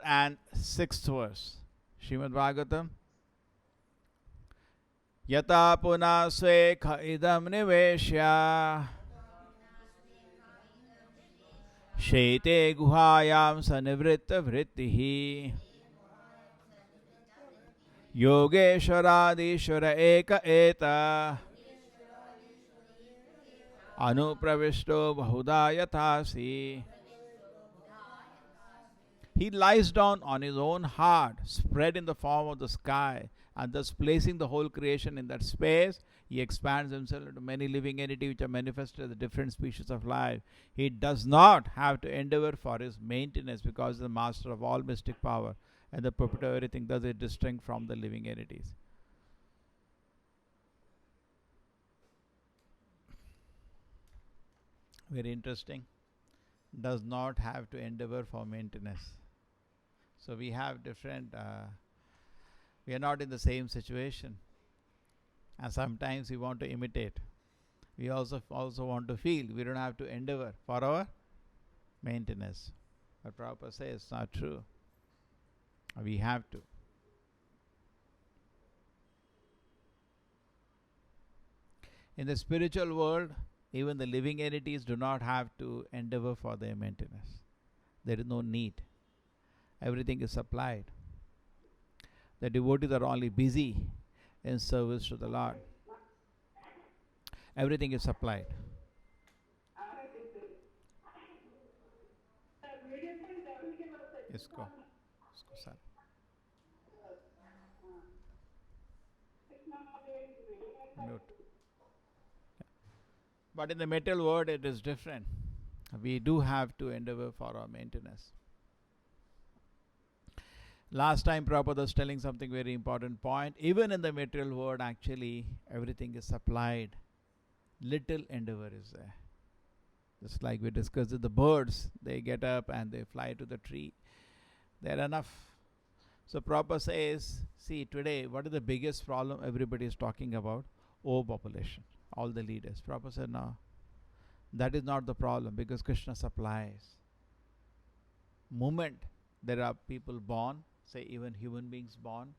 and 6th verse. Srimad Bhagavatam. Yata puna swekha idam niveshya shete guhayam sanivritta vrittihi yogeshwaradishwara eka eta anupravisto bahuda yathasi. He lies down on his own heart, spread in the form of the sky, and thus placing the whole creation in that space, he expands himself into many living entities which are manifested as the different species of life. He does not have to endeavor for his maintenance because he is the master of all mystic power and the proprietor of everything, thus is distinct from the living entities. Very interesting. Does not have to endeavor for maintenance. So we have different, we are not in the same situation. And sometimes we want to imitate. We also want to feel. We don't have to endeavor for our maintenance. But Prabhupada says it's not true. We have to. In the spiritual world, even the living entities do not have to endeavor for their maintenance. There is no need. Everything is supplied. The devotees are only busy in service to the Lord. Everything is supplied. इसको sir mute. But in the material world, it is different. We do have to endeavor for our maintenance. Last time Prabhupada was telling something very important point. Even in the material world, actually, everything is supplied. Little endeavor is there. Just like we discussed, the birds, they get up and they fly to the tree. They're enough. So Prabhupada says, see, today, what is the biggest problem everybody is talking about? Overpopulation. All the leaders. Prabhupada said, no, that is not the problem because Krishna supplies. Moment there are people born, say even human beings born,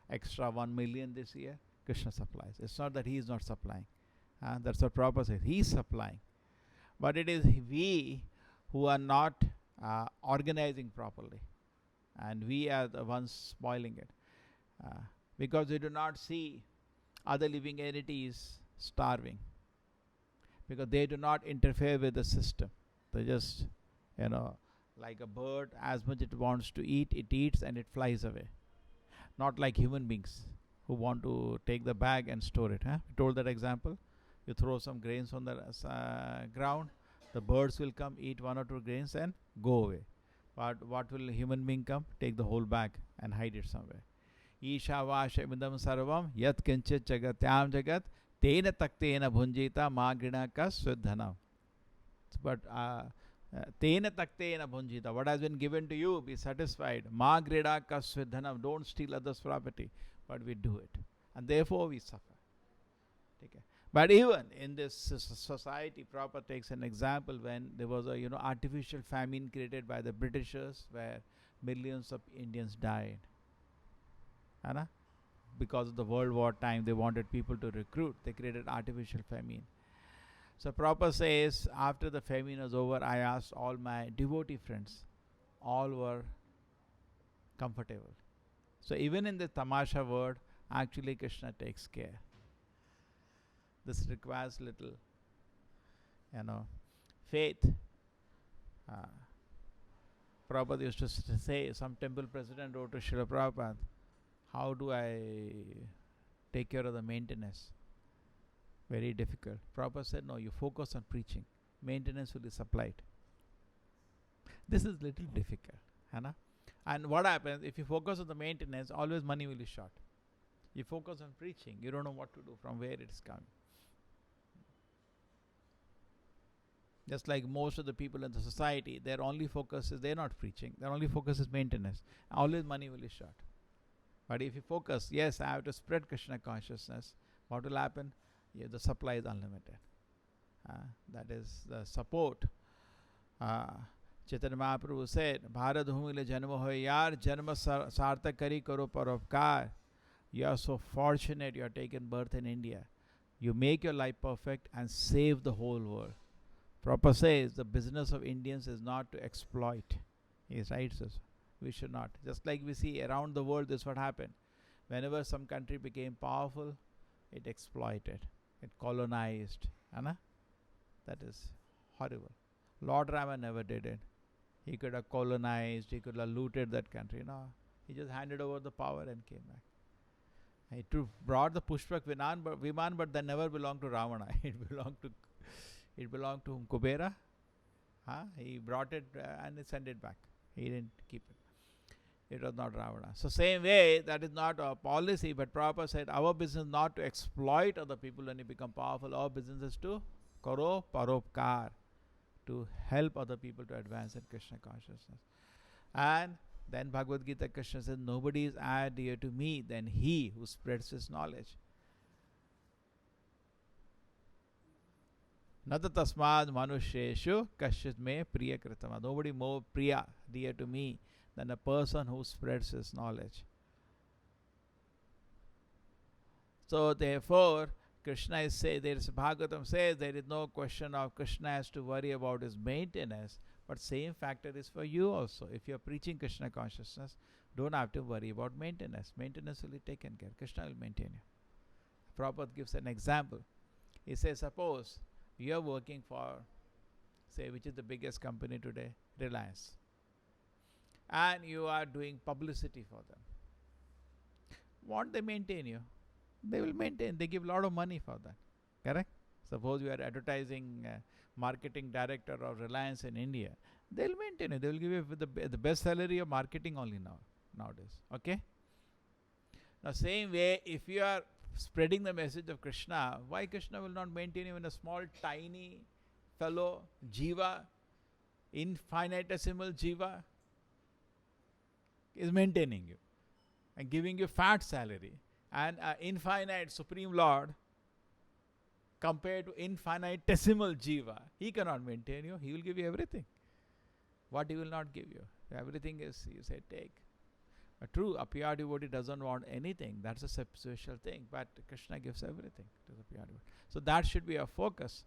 extra 1 million this year, Krishna supplies. It's not that he is not supplying. That's what Prabhupada says. He is supplying. But it is we who are not organizing properly. And we are the ones spoiling it. Because we do not see other living entities starving. Because they do not interfere with the system. They just, like a bird, as much it wants to eat, it eats and it flies away. Not like human beings who want to take the bag and store it. We told that example. You throw some grains on the ground, the birds will come, eat 1 or 2 grains and go away. But what will a human being come? Take the whole bag and hide it somewhere. Isha vasha midam sarvam yat kinchit jagatyam jagat tena taktena bhunjita magrina ka svedhanam. But tena taktena bhunjita, what has been given to you, be satisfied. Magrina ka svedhanam, don't steal others' property. But we do it. And therefore we suffer. Okay. But even in this society, Prabhupada takes an example when there was a artificial famine created by the Britishers where millions of Indians died. Because of the World War time, they wanted people to recruit. They created artificial famine. So Prabhupada says, after the famine was over, I asked all my devotee friends. All were comfortable. So even in the tamasha world, actually Krishna takes care. This requires little, faith. Prabhupada used to say, some temple president wrote to Srila Prabhupada, how do I take care of the maintenance? Very difficult. Prabhupada said, no, you focus on preaching. Maintenance will be supplied. This is little difficult. And what happens, if you focus on the maintenance, always money will be short. You focus on preaching, you don't know what to do, from where it is coming. Just like most of the people in the society, their only focus is, they're not preaching, their only focus is maintenance. Always money will be short. But if you focus, yes, I have to spread Krishna consciousness, what will happen? The supply is unlimited. That is the support. Chaitanya Mahaprabhu said, Bharat Bhumi le janma hoy yaar, janma sarthak kari karo paropkar. You are so fortunate you are taken birth in India. You make your life perfect and save the whole world. Prabhupada says the business of Indians is not to exploit. He writes us. We should not. Just like we see around the world, this is what happened. Whenever some country became powerful, it exploited, it colonized. Anna? That is horrible. Lord Rama never did it. He could have colonized, he could have looted that country. No, he just handed over the power and came back. He brought the Pushpak Viman, but that never belonged to Ravana. It belonged to Kubera. He brought it and he sent it back. He didn't keep it. It was not Ravana. So same way, that is not our policy, but Prabhupada said our business is not to exploit other people when you become powerful. Our business is to karo paropkar, to help other people to advance in Krishna consciousness. And then Bhagavad Gita, Krishna says, nobody is dear to me than he who spreads his knowledge. Nata tasmad manusheshu kashit me priya kritama. Nobody more priya, dear to me, than a person who spreads his knowledge. So therefore, Krishna is saying, Bhagavatam says there is no question of Krishna has to worry about his maintenance, but same factor is for you also. If you are preaching Krishna consciousness, don't have to worry about maintenance. Maintenance will be taken care. Krishna will maintain you. Prabhupada gives an example. He says, suppose you are working for, say, which is the biggest company today, Reliance, and you are doing publicity for them. Won't they maintain you? They will maintain. They give a lot of money for that. Correct? Suppose you are advertising marketing director of Reliance in India. They will maintain you. They will give you the best salary of marketing only nowadays. Okay? Now same way, if you are spreading the message of Krishna, why Krishna will not maintain you when a small tiny fellow jiva, infinitesimal jiva, is maintaining you and giving you fat salary? And infinite Supreme Lord compared to infinitesimal Jiva, he cannot maintain you. He will give you everything. What he will not give you? Everything is, you say, take. A true, a pure devotee doesn't want anything. That's a special thing. But Krishna gives everything to the pure devotee. So that should be our focus.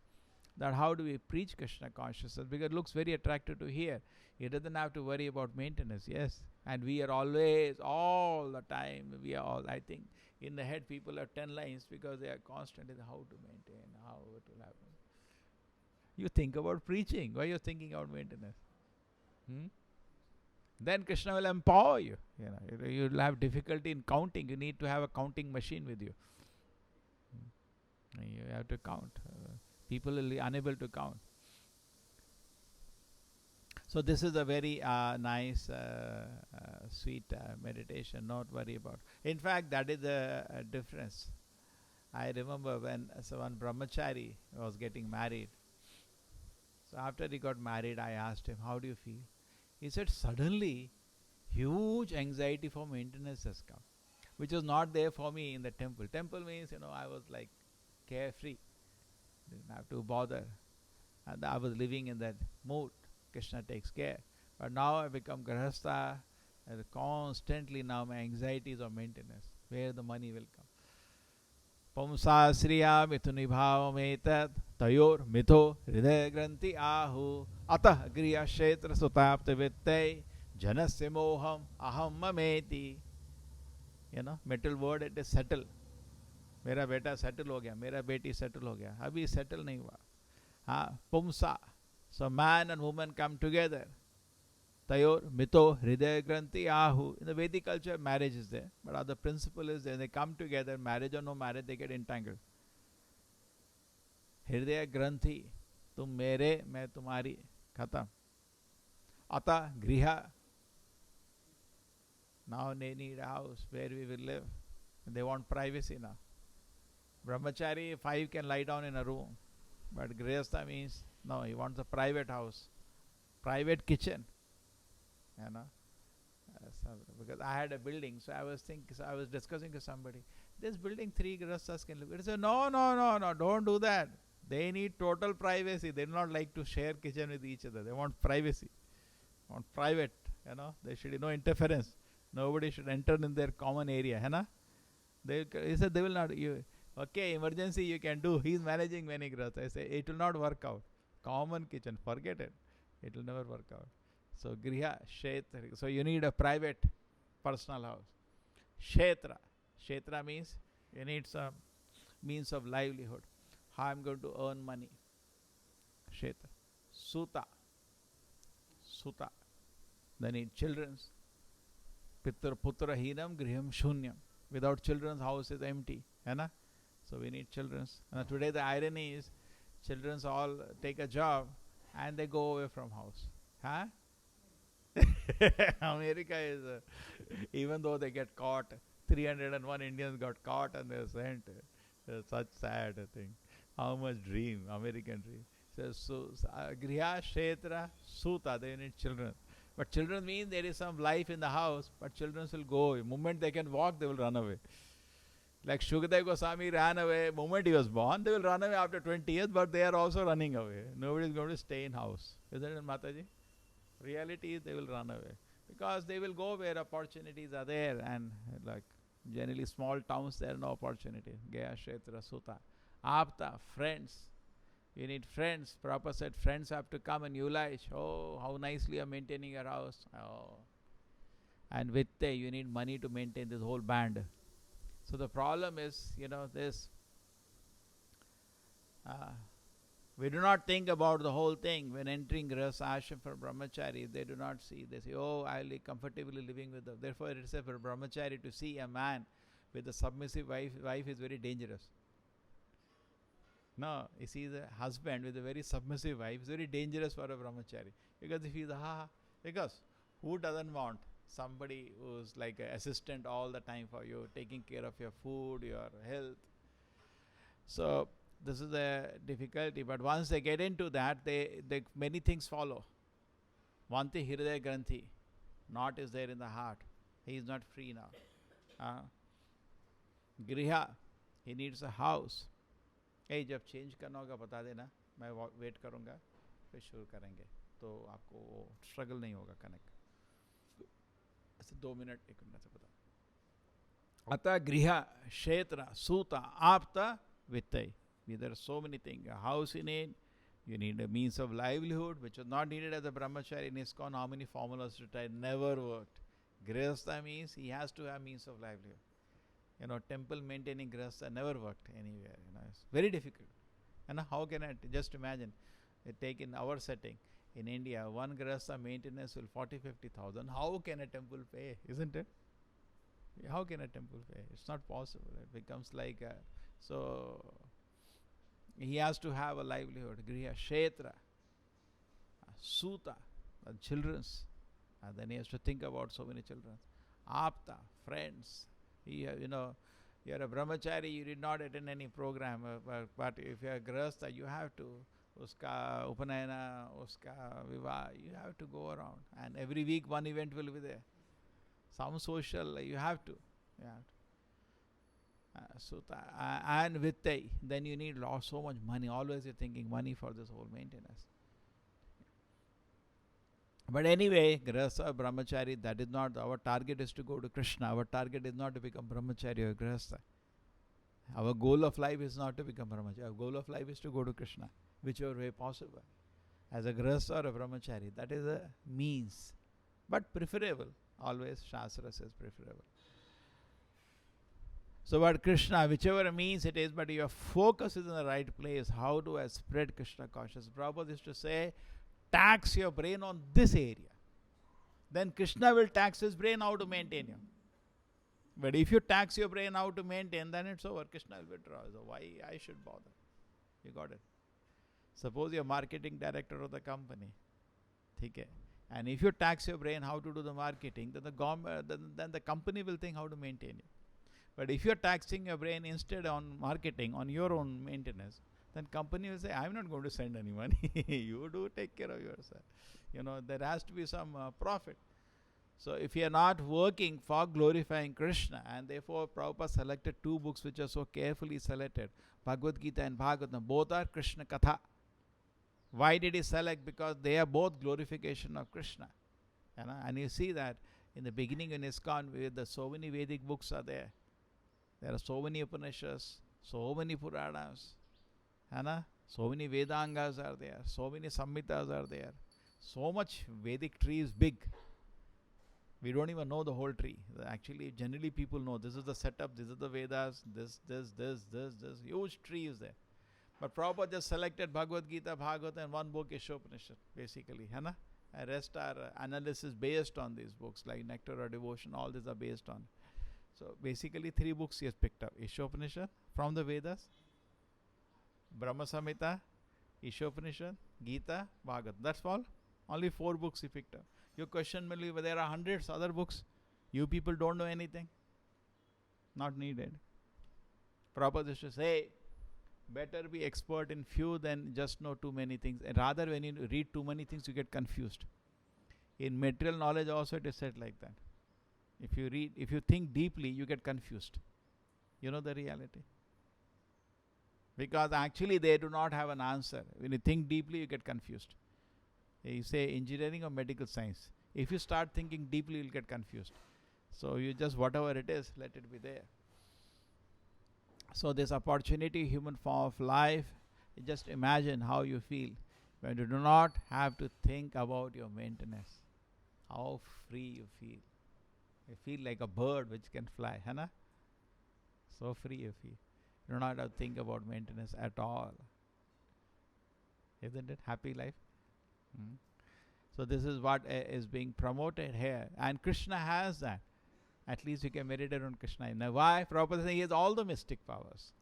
That how do we preach Krishna consciousness? Because it looks very attractive to hear. He doesn't have to worry about maintenance. Yes. And we are always, all the time, we are all, I think, in the head people have 10 lines because they are constantly how to maintain, how it will happen. You think about preaching. Why are you thinking about maintenance? Then Krishna will empower you. You will have difficulty in counting. You need to have a counting machine with you. You have to count. People will be unable to count. So this is a very nice, sweet meditation. Not worry about. In fact, that is a difference. I remember when one brahmachari was getting married. So after he got married, I asked him, how do you feel? He said, suddenly, huge anxiety for maintenance has come, which was not there for me in the temple. Temple means, I was like carefree. Didn't have to bother. And I was living in that mood. Krishna takes care. But now I become Grahastha, and constantly now my anxiety is of maintenance. Where the money will come. Pumsa sriya mithuni bhavametat tayor mitho hridaya granthi ahu atah griya kshetra sutapta vittai janasya moham aham mameti. Metal word, it is settle. मेरा बेटा settle हो गया, मेरा बेटी settle हो गया. अभी settle नहीं हुआ. पुमसा. So man and woman come together. Tayor mito hridaya granthi ahu. In the Vedic culture, marriage is there, but other principle is there. They come together, marriage or no marriage, they get entangled. Hridaya granthi, tum mere, main tumhari, khatam. Ata griha. Now they need a house where we will live. They want privacy now. Brahmachari, 5 can lie down in a room. But Grihastha means, no, he wants a private house, private kitchen. Because I had a building, so I was discussing with somebody, this building 3 Grihasthas can live. He said, no, don't do that. They need total privacy. They do not like to share kitchen with each other. They want privacy. on private, there should be no interference. Nobody should enter in their common area, he said they will not. Okay, emergency you can do. He's managing many grahas. I say it will not work out. Common kitchen, forget it. It will never work out. So griha, kshetra. So you need a private, personal house. Kshetra. Kshetra means you need some means of livelihood. How I'm going to earn money. Kshetra. Suta. Suta. They need children's. Pitra putra hinam griham shunyam. Without children's, house is empty. So we need children's. Today the irony is, children's all take a job and they go away from house. America is, even though they get caught, 301 Indians got caught and they're sent. Such sad thing. How much dream, American dream. So griha, kshetra, suta, they need children. But children mean there is some life in the house, but children will go away. Moment they can walk, they will run away. Like Shukadeva Goswami ran away moment he was born, they will run away after 20 years, but they are also running away. Nobody is going to stay in house. Isn't it, Mataji? Reality is they will run away. Because they will go where opportunities are there, and like generally small towns there are no opportunity. Gaya, Kshetra, Suta. Apta, friends. You need friends. Prabhupada said friends have to come and utilize. Oh, how nicely you are maintaining your house. Oh. And Vitte, you need money to maintain this whole band. So the problem is, this. We do not think about the whole thing when entering Grihastha Ashram for Brahmachari. They do not see. They say, oh, I will be comfortably living with them. Therefore, it is said for Brahmachari to see a man with a submissive wife is very dangerous. No, you see the husband with a very submissive wife is very dangerous for a Brahmachari. Because if he's because who doesn't want somebody who's like an assistant all the time for you, taking care of your food, your health. So this is the difficulty. But once they get into that, they many things follow. Vanti Hridaya Granthi, knot is there in the heart. He is not free now. Griha, he needs a house. Hey, जब change करना होगा बता देना, मैं wait करूँगा, फिर शुरू करेंगे, तो आपको स्ट्रगल नहीं होगा कनेक्ट. ऐसे 2 मिनट 1 मिनट से बता. अतः गृह, क्षेत्र, सूता, आपता, वित्तय. There are so many things. A house you need a means of livelihood, which was not needed as a brahmachari in ISKCON. How many formulas to try? Never worked. Grihastha means he has to have means of livelihood. Temple maintaining Grihastha never worked anywhere. It's very difficult. And how can I just imagine? Take in our setting in India, one Grihastha maintenance will 40,000-50,000. How can a temple pay? Isn't it? How can a temple pay? It's not possible. It becomes like so. He has to have a livelihood. Griha, Kshetra, Suta, children's. And then he has to think about so many children. Apta, friends. You're a brahmachari, you did not attend any program, but if you are grihastha, you have to, uska upanayana, uska vivah, you have to go around, and every week one event will be there. Some social, you have to. Sutta, and vittai, then you need so much money. Always you're thinking money for this whole maintenance. But anyway, Grihastha, Brahmachari, that is not, our target is to go to Krishna. Our target is not to become Brahmachari or Grihastha. Our goal of life is not to become Brahmachari. Our goal of life is to go to Krishna, whichever way possible. As a Grihastha or a Brahmachari, that is a means. But preferable. Always Shastra says preferable. So but Krishna, whichever means it is, but your focus is in the right place. How do I spread Krishna consciousness? Prabhupada used to say, tax your brain on this area. Then Krishna will tax his brain how to maintain you. But if you tax your brain how to maintain, then it's over. Krishna will withdraw. So why I should bother? You got it? Suppose you're marketing director of the company. Okay. And if you tax your brain how to do the marketing, then the government, then the company will think how to maintain you. But if you're taxing your brain instead on marketing, on your own maintenance, then company will say, I'm not going to send any money. You do take care of yourself. There has to be some profit. So if you are not working for glorifying Krishna, and therefore Prabhupada selected 2 books which are so carefully selected, Bhagavad Gita and Bhagavatam, both are Krishna Katha. Why did he select? Because they are both glorification of Krishna. And you see that in the beginning in ISKCON, where the so many Vedic books are there. There are so many Upanishads, so many Puranas, so many Vedangas are there, so many Samhitas are there. So much Vedic tree is big. We don't even know the whole tree. Actually, generally people know this is the setup, this is the Vedas, this, huge tree is there. But Prabhupada just selected Bhagavad Gita, Bhagavata, and one book, Ishopanishad, basically. And rest are analysis based on these books, like Nectar or Devotion, all these are based on. So basically 3 books he has picked up. Ishopanishad from the Vedas, Brahma Samhita, Ishopanishad, Gita, Bhagavad. That's all. Only 4 books he picked up. Your question may be, there are hundreds other books. You people don't know anything. Not needed. Prabhupada used to say, better be expert in few than just know too many things. And rather, when you read too many things, you get confused. In material knowledge also it is said like that. If you think deeply, you get confused. You know the reality. Because actually they do not have an answer. When you think deeply, you get confused. You say engineering or medical science. If you start thinking deeply, you'll get confused. So you just, whatever it is, let it be there. So this opportunity, human form of life, just imagine how you feel when you do not have to think about your maintenance. How free you feel. You feel like a bird which can fly, So free you feel. You do not have to think about maintenance at all. Isn't it? Happy life. So this is what is being promoted here. And Krishna has that. At least you can meditate on Krishna. Now why? Prabhupada says he has all the mystic powers.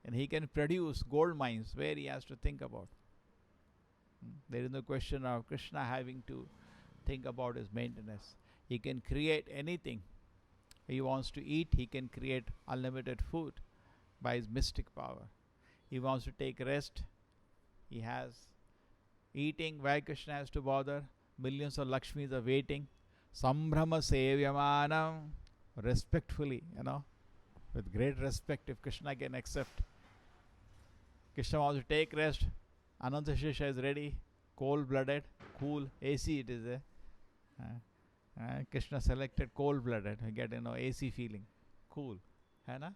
And he can produce gold mines where he has to think about. There is no question of Krishna having to think about his maintenance. He can create anything he wants to eat. He can create unlimited food by his mystic power. He wants to take rest. He has eating. Why Krishna has to bother? Millions of Lakshmis are waiting. Sambhrama sevyamanam. Respectfully, with great respect, if Krishna can accept. Krishna wants to take rest. Ananta Shesha is ready. Cold-blooded, cool, AC it is there. Krishna selected cold-blooded. You get, AC feeling. Cool. And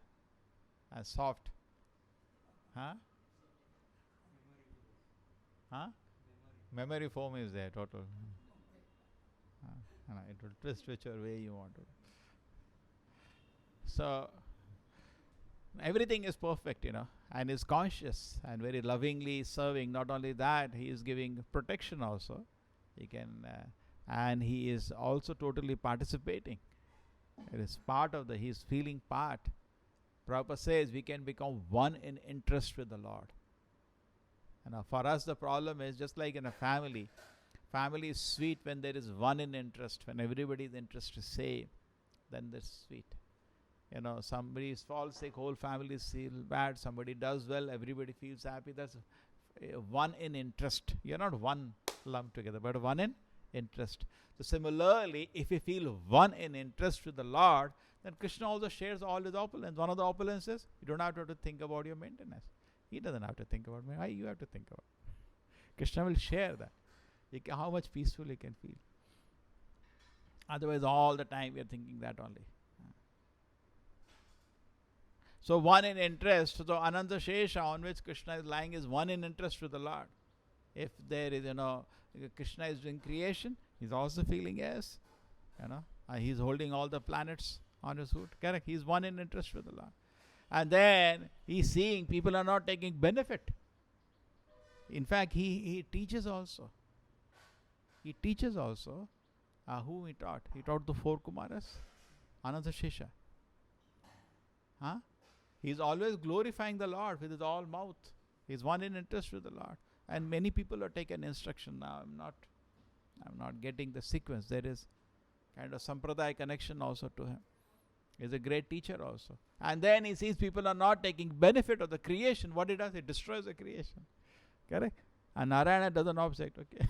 soft. Memory foam is there, total. It will twist whichever way you want to. So, everything is perfect, and is conscious and very lovingly serving. Not only that, he is giving protection also. He can, and he is also totally participating. It is part of he is feeling part. Prabhupada says we can become one in interest with the Lord. For us, the problem is just like in a family. Family is sweet when there is one in interest. When everybody's interest is same, then that's sweet. Somebody falls sick, whole family feels bad. Somebody does well, everybody feels happy. That's one in interest. You're not one lump together, but one in interest. So similarly, if you feel one in interest with the Lord, then Krishna also shares all his opulence. One of the opulences, you don't have to think about your maintenance. He doesn't have to think about me. Why you have to think about? Krishna will share that. How much peaceful you can feel. Otherwise, all the time we are thinking that only. So one in interest. So Ananta Shesha on which Krishna is lying is one in interest with the Lord. If there is, Krishna is doing creation, he's also feeling yes. He's holding all the planets on his hood. Correct. He's one in interest with the Lord. And then he's seeing people are not taking benefit. In fact, he teaches also. He teaches also. Who he taught? He taught the 4 Kumaras. Ananta Shesha. He's always glorifying the Lord with his all mouth. He's one in interest with the Lord. And many people are taken instruction now. I'm not getting the sequence. There is kind of sampradaya connection also to him. He's a great teacher also. And then he sees people are not taking benefit of the creation. What he does, he destroys the creation. Correct? And Narayana doesn't object. Okay.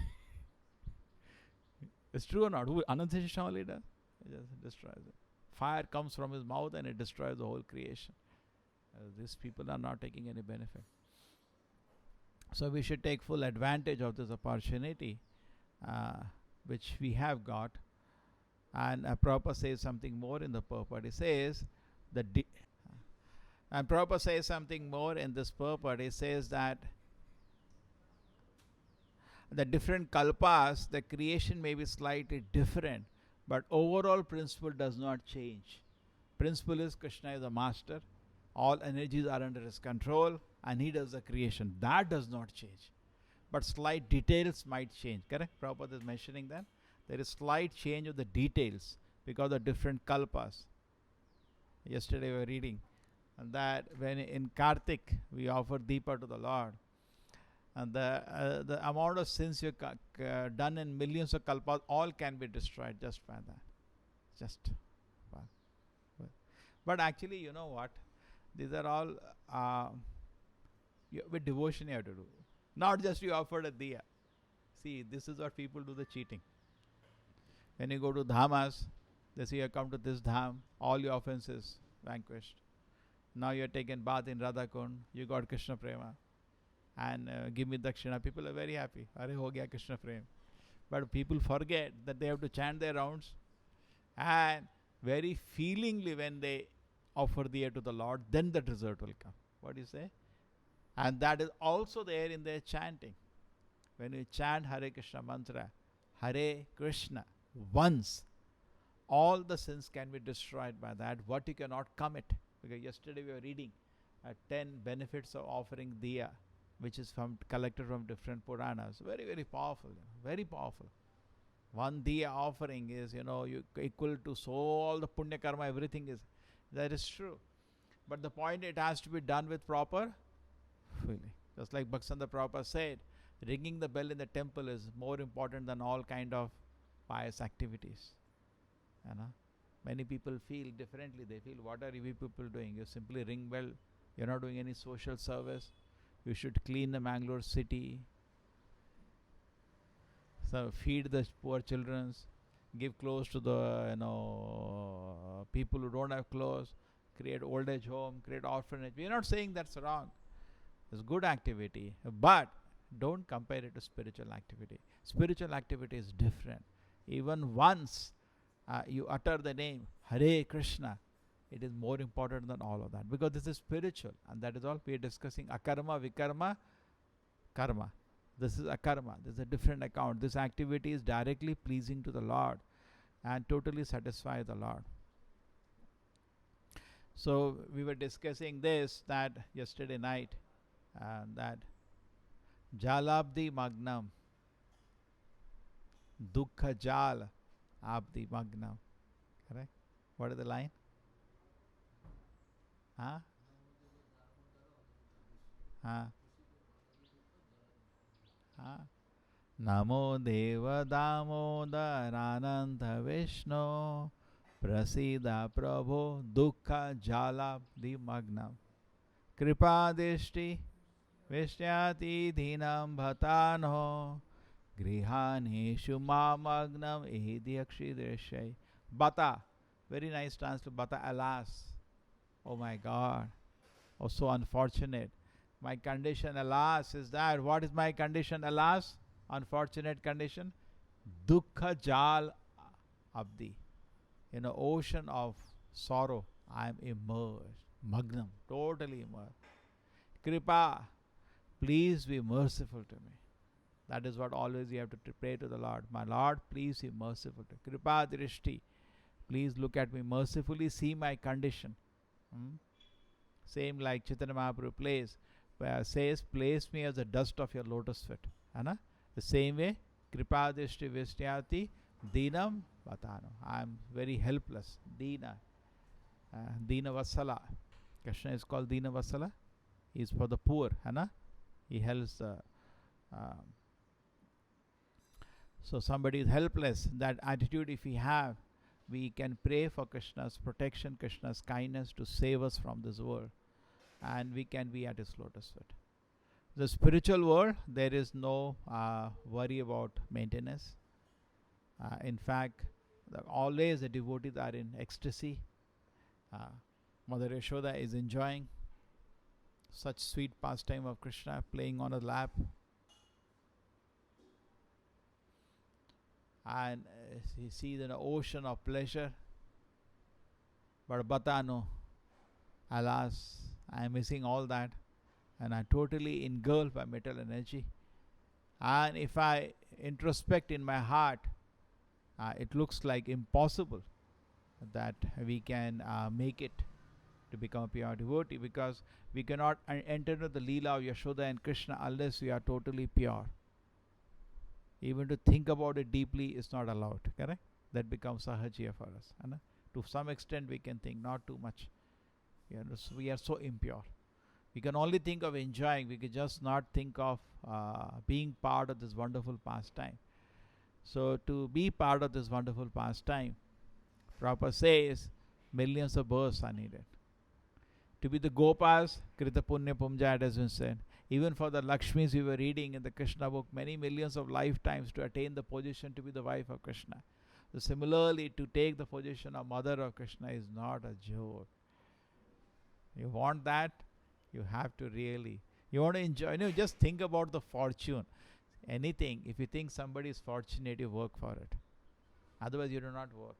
It's true or not? Who Ananta Shesha only does? He just destroys it. Fire comes from his mouth and it destroys the whole creation. These people are not taking any benefit. So we should take full advantage of this opportunity which we have got. And Prabhupada says something more in the purport. He says the and Prabhupada says something more in this purport. He says that the different kalpas, the creation may be slightly different, but overall principle does not change. Principle is Krishna is a master, all energies are under his control, and he does the creation. That does not change. But slight details might change. Correct? Prabhupada is mentioning that. There is slight change of the details because of different kalpas. Yesterday we were reading that when in Kartik we offer Deepa to the Lord, and the amount of sins you done in millions of kalpas all can be destroyed just by that. Just. But actually, you know what? These are all with devotion you have to do. Not just you offered a diya. See, this is what people do, the cheating. When you go to dhamas, they say you have come to this dham, all your offenses vanquished. Now you are taken bath in Radhakund, you got Krishna Prema, and give me Dakshina. People are very happy. Are ho gaya Krishna Prema. But people forget that they have to chant their rounds, and very feelingly when they offer the air to the Lord, then the result will come. What do you say? And that is also there in their chanting. When you chant Hare Krishna mantra, Hare Krishna, once, all the sins can be destroyed by that, what you cannot commit. Because yesterday we were reading 10 benefits of offering diya, which is collected from different Puranas. Very, very powerful. Very powerful. One diya offering is, you equal to so all the punya karma, everything is. That is true. But the point, it has to be done with proper feeling. Just like Bhaktivinoda Prabhupada said, ringing the bell in the temple is more important than all kind of pious activities. Many people feel differently. They feel, what are you people doing? You simply ring bell. You're not doing any social service. You should clean the Mangalore city. So feed the poor children. Give clothes to the people who don't have clothes. Create old age home. Create orphanage. We're not saying that's wrong. It's good activity. But don't compare it to spiritual activity. Spiritual activity is different. Even once you utter the name Hare Krishna, it is more important than all of that, because this is spiritual, and that is all we are discussing. Akarma, vikarma, karma. This is akarma. This is a different account. This activity is directly pleasing to the Lord and totally satisfy the Lord. So we were discussing this that yesterday night, that Jalabdi Magnam, Dukkha Jal Abdi Magnam. Correct? What is the line? Namo Deva Damodarananda Vishnu Prasida Prabhu Dukkha Jalabdi Magnam Kripa Dishti Vishyati Dhinam Bhatano Grihaneshu Mamagnam Ehidhyakshi Drishai. Bata. Very nice translation. Bata, alas. Oh my God. Oh, so unfortunate. My condition, alas, is that. What is my condition, alas? Unfortunate condition. Dukkha Jal Abdi. In an ocean of sorrow, I am immersed. Magnam. Totally immersed. Kripa. Please be merciful to me. That is what always you have to pray to the Lord. My Lord, please be merciful to me. Kripa Drishti. Please look at me mercifully, see my condition. Same like Chaitanya Mahaprabhu says, place me as the dust of your lotus feet. The same way, Kripa Drishti Vishyati Dinam Vatano. I am very helpless. Dina. Dina Vasala. Krishna is called Dina Vasala. He is for the poor. He helps. So somebody is helpless. That attitude if we have, we can pray for Krishna's protection, Krishna's kindness to save us from this world, and we can be at his lotus feet. The spiritual world, there is no worry about maintenance. In fact, always the devotees are in ecstasy. Mother Yashoda is enjoying such sweet pastime of Krishna playing on her lap. and he sees an ocean of pleasure. But Bata, no, alas, I am missing all that, and I totally engulfed by metal energy. And if I introspect in my heart, it looks like impossible that we can make it to become a pure devotee, because we cannot enter into the Leela of Yashoda and Krishna unless we are totally pure. Even to think about it deeply is not allowed, correct? That becomes sahajiya for us. To some extent we can think, not too much. We are so impure. We can only think of enjoying, we can just not think of being part of this wonderful pastime. So to be part of this wonderful pastime, Prabhupada says millions of births are needed. To be the Gopas, Krita Punya Pumja, it has been said. Even for the Lakshmis we were reading in the Krishna book, many millions of lifetimes to attain the position to be the wife of Krishna. So similarly, to take the position of mother of Krishna is not a joke. You want that, you have to really, you want to enjoy, just think about the fortune. Anything, if you think somebody is fortunate, you work for it. Otherwise you do not work.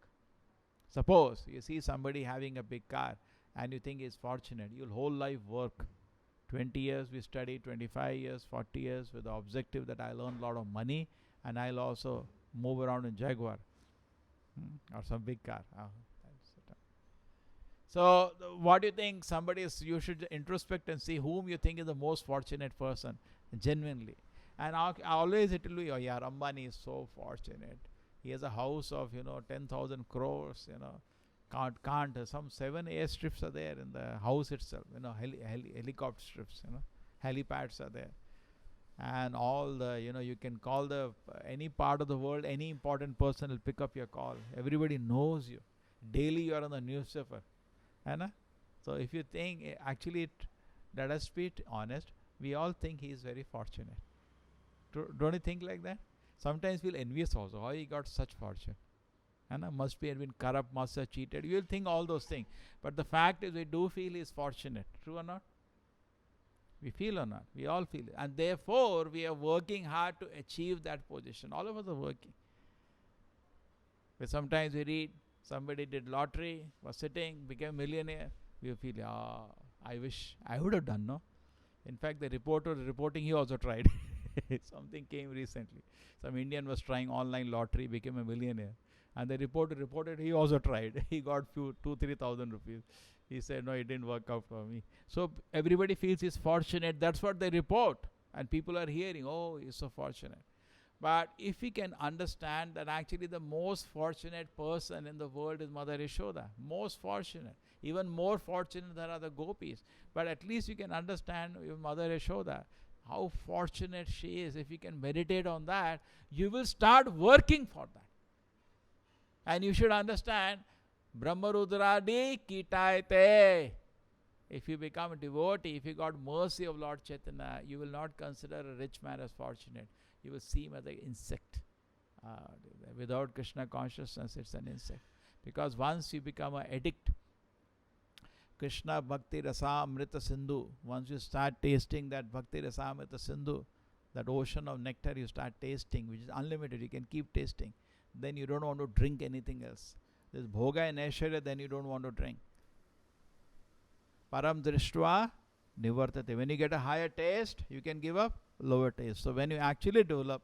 Suppose you see somebody having a big car and you think he's fortunate, you'll whole life work. 20 years we study, 25 years, 40 years with the objective that I'll earn a lot of money and I'll also move around in Jaguar or some big car. So what do you think somebody is, you should introspect and see whom you think is the most fortunate person, genuinely. And always it will be, oh yeah, Ambani is so fortunate. He has a house of 10,000 crores. Can't some 7 airstrips are there in the house itself. Helicopter strips. Helipads are there, and all the you can call the any part of the world, any important person will pick up your call. Everybody knows you. Daily you are on the newspaper. So if you think actually, let us be honest, we all think he is very fortunate. Don't you think like that? Sometimes we'll envious also. How he got such fortune? Must be have been corrupt, must have cheated. You will think all those things. But the fact is, we do feel he is fortunate. True or not? We feel or not? We all feel it. And therefore, we are working hard to achieve that position. All of us are working. But sometimes we read, somebody did lottery, was sitting, became a millionaire. We feel, I wish I would have done, no? In fact, the reporter reporting, he also tried. Something came recently. Some Indian was trying online lottery, became a millionaire. And the reporter reported he also tried. He got 2,000-3,000 rupees. He said, no, it didn't work out for me. So everybody feels he's fortunate. That's what they report. And people are hearing, oh, he's so fortunate. But if we can understand that actually the most fortunate person in the world is Mother Yashoda. Most fortunate. Even more fortunate than other gopis. But at least you can understand Mother Yashoda, how fortunate she is. If you can meditate on that, you will start working for that. And you should understand, Brahmarudradi Kitayate. If you become a devotee, if you got mercy of Lord Chaitanya, you will not consider a rich man as fortunate. You will see him as an insect. Without Krishna consciousness, it's an insect. Because once you become an addict, Krishna Bhakti Rasa Amrita Sindhu, once you start tasting that Bhakti Rasa Amrita Sindhu, that ocean of nectar you start tasting, which is unlimited, you can keep tasting. Then you don't want to drink anything else. This bhoga and aishwarya, then you don't want to drink. Param drishtva nivartate. When you get a higher taste, you can give up lower taste. So when you actually develop,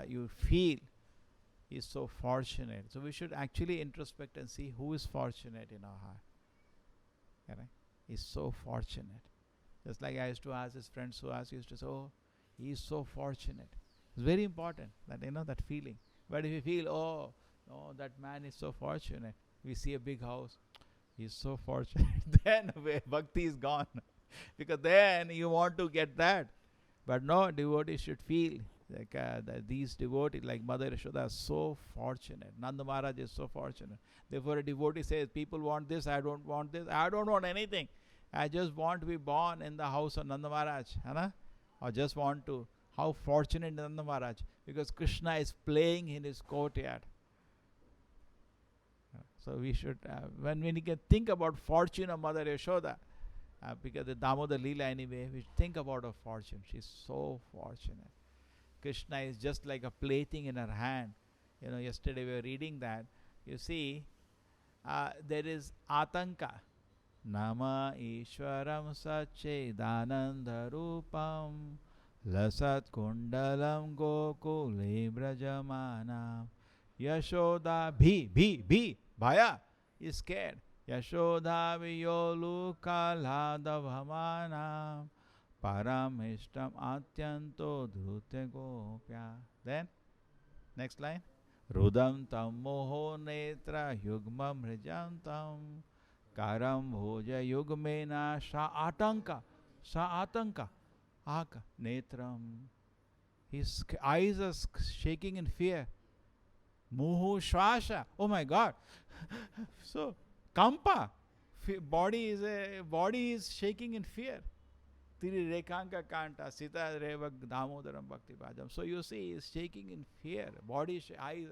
you feel he's so fortunate. So we should actually introspect and see who is fortunate in our heart. Correct? He's so fortunate. Just like I used to ask his friends who used to say, oh, he's so fortunate. It's very important that that feeling. But if you feel, oh, no, that man is so fortunate, we see a big house, he's so fortunate, then bhakti is gone. Because then you want to get that. But no, devotees should feel like that these devotees like Mother Yashoda are so fortunate. Nanda Maharaj is so fortunate. Therefore a devotee says, people want this, I don't want this, I don't want anything. I just want to be born in the house of Nanda Maharaj. Or just want to. How fortunate Nanda Maharaj, because Krishna is playing in his courtyard. So we should, when we can think about fortune of Mother Yashoda, because the Damodar Leela anyway, we think about her fortune. She's so fortunate. Krishna is just like a plaything in her hand. Yesterday we were reading that. You see, there is Atanka. Nama Ishwaram Sachidananda Rupam Lasat Kundalam Gokule Brajamana Yashoda Bhi Bhaya is scared. Yashoda Viyolu Kaladavamana Paramishtam Atyanto Dhrute Gopya. Then, next line. Rudam tam moho netra yugmam hrijantam karam bhoja yugmena sa atanka aka netram. His eyes are shaking in fear. Muhu shwasha. Oh my God. So kampa. Body is shaking in fear. Tiri rekanka kanta sita revak damodaram bhakti bhajam. So you see, he is shaking in fear. Body, eyes.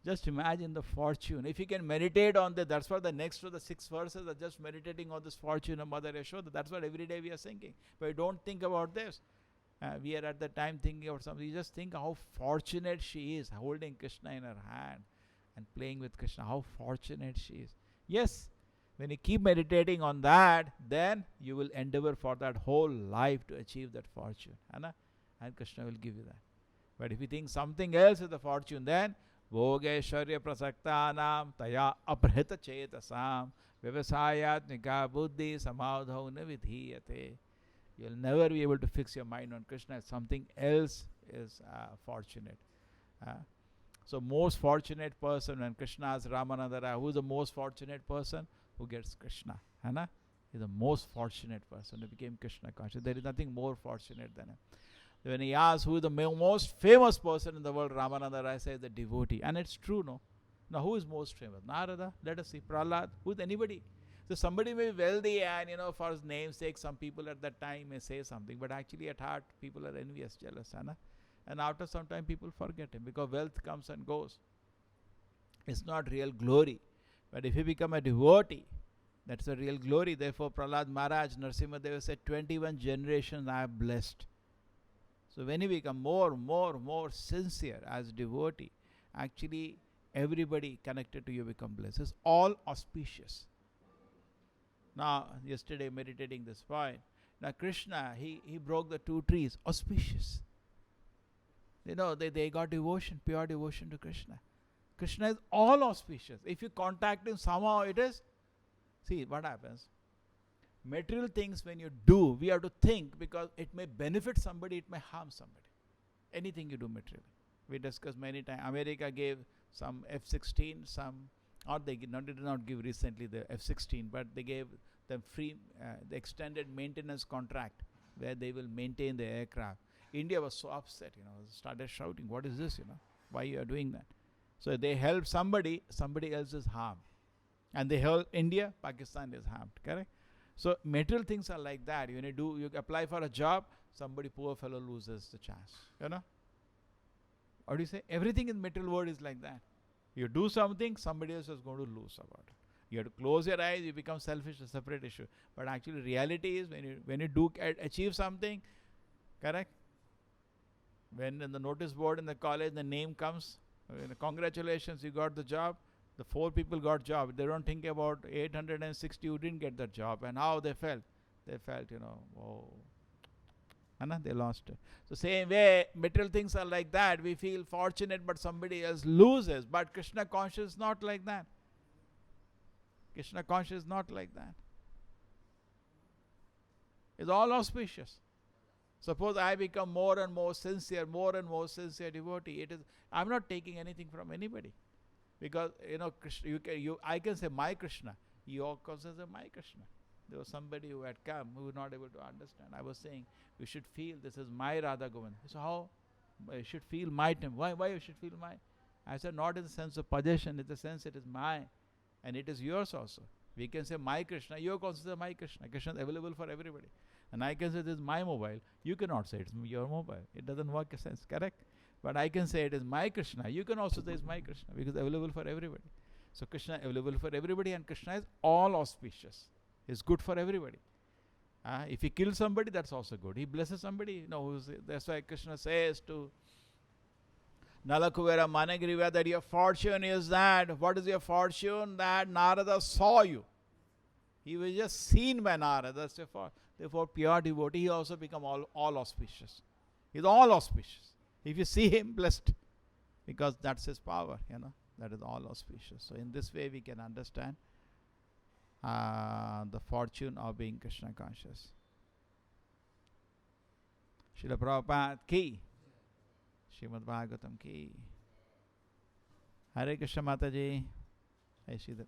Just imagine the fortune. If you can meditate on that, that's what the next to the 6 verses are just meditating on this fortune of Mother Yashoda. That's what every day we are thinking. But we don't think about this. We are at the time thinking about something. You just think how fortunate she is, holding Krishna in her hand and playing with Krishna. How fortunate she is. Yes, when you keep meditating on that, then you will endeavor for that whole life to achieve that fortune. And Krishna will give you that. But if you think something else is the fortune, then Bhogeshwarya prasaktanam taya aprhita chetasam vyavasayatmika buddhi samadhau navidhiyate. You'll never be able to fix your mind on Krishna. Something else is fortunate. So most fortunate person when Krishna asks Ramananda, who is the most fortunate person? Who gets Krishna. He's the most fortunate person who became Krishna conscious. There is nothing more fortunate than him. When he asks who is the most famous person in the world, Ramananda Rai says the devotee. And it's true, no? Now who is most famous? Narada, let us see. Prahlad, who is anybody? So somebody may be wealthy and for his namesake, some people at that time may say something, but actually at heart people are envious, jealous. And after some time people forget him because wealth comes and goes. It's not real glory. But if you become a devotee, that's a real glory. Therefore Prahlad Maharaj, Narasimha said, 21 generations I have blessed. So when you become more sincere as devotee, actually everybody connected to you become blessed. It's all auspicious. Now, yesterday meditating this point, now Krishna, he broke the 2 trees, auspicious. They got devotion, pure devotion to Krishna. Krishna is all auspicious. If you contact him, somehow it is. See what happens. Material things when you do, we have to think because it may benefit somebody, it may harm somebody. Anything you do materially. We discussed many times. America gave some F-16, they did not give recently the F-16, but they gave them free, the extended maintenance contract where they will maintain the aircraft. India was so upset, started shouting, what is this, why you are doing that? So they help somebody else is harmed. And they help India, Pakistan is harmed, correct? So material things are like that. When you apply for a job, somebody poor fellow loses the chance. What do you say? Everything in material world is like that. You do something, somebody else is going to lose about it. You have to close your eyes, you become selfish, a separate issue. But actually reality is when you do achieve something, correct? When in the notice board in the college the name comes, congratulations, you got the job. The 4 people got job. They don't think about 860 who didn't get that job and how they felt. They felt, oh, they lost it. So same way, material things are like that. We feel fortunate, but somebody else loses. But Krishna conscious is not like that. Krishna conscious is not like that. It's all auspicious. Suppose I become more and more sincere devotee. I'm not taking anything from anybody. Because, Krishna, I can say my Krishna. You also say my Krishna. There was somebody who had come who was not able to understand. I was saying, you should feel this is my Radha Govind. So how? You should feel my temple. Why you should feel my? I said, not in the sense of possession, in the sense it is mine. And it is yours also. We can say my Krishna. You also say my Krishna. Krishna is available for everybody. And I can say this is my mobile. You cannot say it's your mobile. It doesn't work in a sense, correct? But I can say it is my Krishna. You can also say it's my Krishna because available for everybody. So Krishna available for everybody and Krishna is all auspicious. It's good for everybody. If he kills somebody, that's also good. He blesses somebody. That's why Krishna says to Nalakuvera Managriva, that your fortune is that. What is your fortune? That Narada saw you. He was just seen by Narada. Therefore, pure devotee, he also become all auspicious. He's all auspicious. If you see him, blessed. Because that's his power, That is all auspicious. So in this way we can understand the fortune of being Krishna conscious. Srila Prabhupada ki, Srimad Bhagavatam ki. Hare Krishna Mataji. Hey, Sridhar.